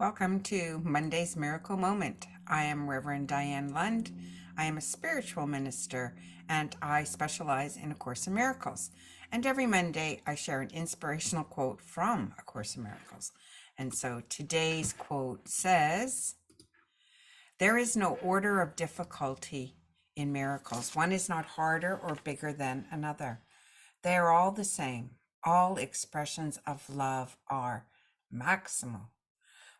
Welcome to Monday's Miracle Moment. I am Reverend Diane Lund. I am a spiritual minister and I specialize in A Course in Miracles. And every Monday I share an inspirational quote from A Course in Miracles. And so today's quote says, "There is no order of difficulty in miracles. One is not harder or bigger than another. They are all the same. All expressions of love are maximal."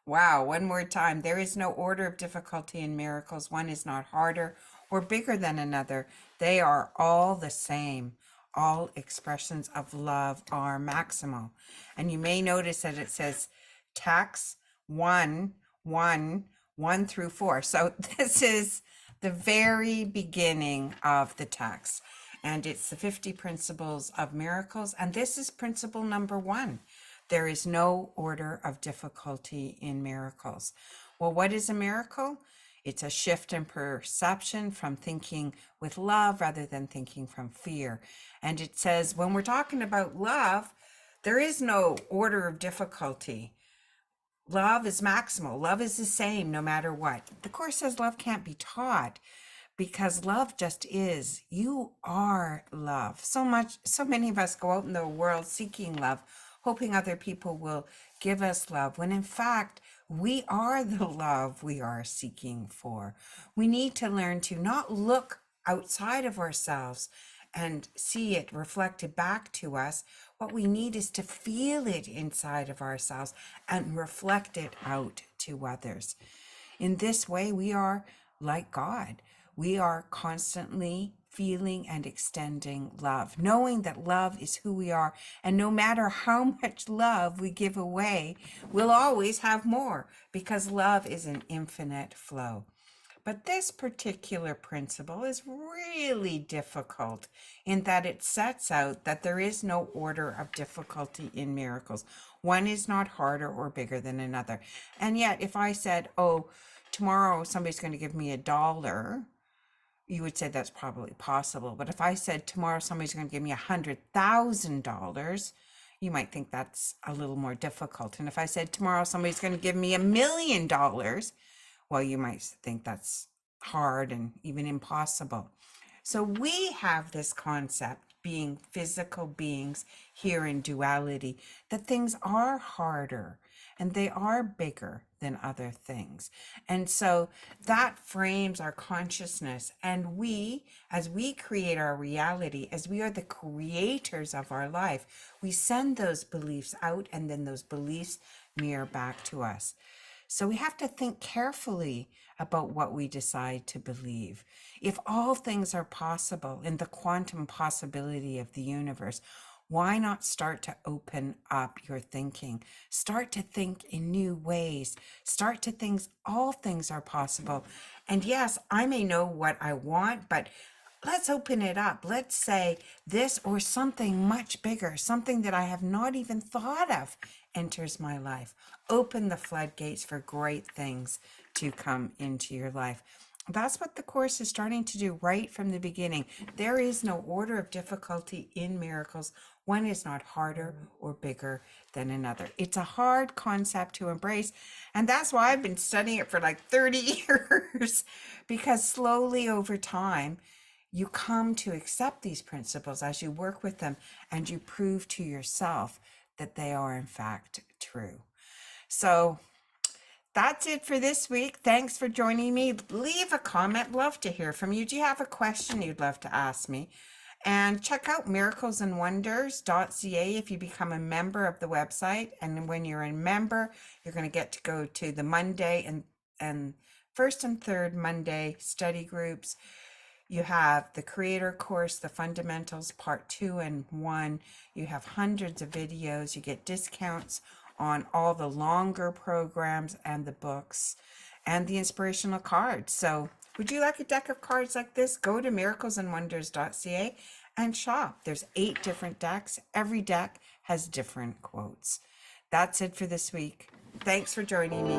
Wow, one more time. There is no order of difficulty in miracles. One is not harder or bigger than another. They are all the same. All expressions of love are maximal. And you may notice that it says tax 1, 1, 1 through 4. So this is the very beginning of the text. And it's the 50 principles of miracles. And this is principle number 1. There is no order of difficulty in miracles. Well, what is a miracle? It's a shift in perception from thinking with love rather than thinking from fear. And it says when we're talking about love, there is no order of difficulty. Love is maximal. Love is the same no matter what. The Course says love can't be taught because love just is. You are love. So many of us go out in the world seeking love, hoping other people will give us love, when in fact, we are the love we are seeking for. We need to learn to not look outside of ourselves and see it reflected back to us. What we need is to feel it inside of ourselves and reflect it out to others. In this way, we are like God. We are constantly feeling and extending love, knowing that love is who we are. And no matter how much love we give away, we'll always have more because love is an infinite flow. But this particular principle is really difficult in that it sets out that there is no order of difficulty in miracles. One is not harder or bigger than another. And yet, if I said, oh, tomorrow somebody's going to give me $1, you would say that's probably possible. But if I said tomorrow somebody's going to give me $100,000, you might think that's a little more difficult. And if I said tomorrow somebody's going to give me $1 million, well, you might think that's hard and even impossible. So we have this concept, being physical beings here in duality, that things are harder and they are bigger than other things. And so that frames our consciousness. And we, as we create our reality, as we are the creators of our life, we send those beliefs out and then those beliefs mirror back to us. So we have to think carefully about what we decide to believe. If all things are possible in the quantum possibility of the universe, why not start to open up your thinking? Start to think in new ways. Start to think all things are possible. And yes, I may know what I want, but let's open it up. Let's say this or something much bigger, something that I have not even thought of enters my life. Open the floodgates for great things to come into your life. That's what the Course is starting to do right from the beginning. There is no order of difficulty in miracles. One is not harder or bigger than another. It's a hard concept to embrace. And that's why I've been studying it for like 30 years, because slowly over time, you come to accept these principles as you work with them and you prove to yourself that they are in fact true. So that's it for this week. Thanks for joining me. Leave a comment. Love to hear from you. Do you have a question you'd love to ask me? And check out miraclesandwonders.ca if you become a member of the website. And when you're a member, you're going to get to go to the Monday and first and third Monday study groups. You have the Creator Course, the Fundamentals, Part 2 and 1. You have hundreds of videos. You get discounts on all the longer programs and the books and the inspirational cards. So would you like a deck of cards like this? Go to miraclesandwonders.ca and shop. There's 8 different decks. Every deck has different quotes. That's it for this week. Thanks for joining me.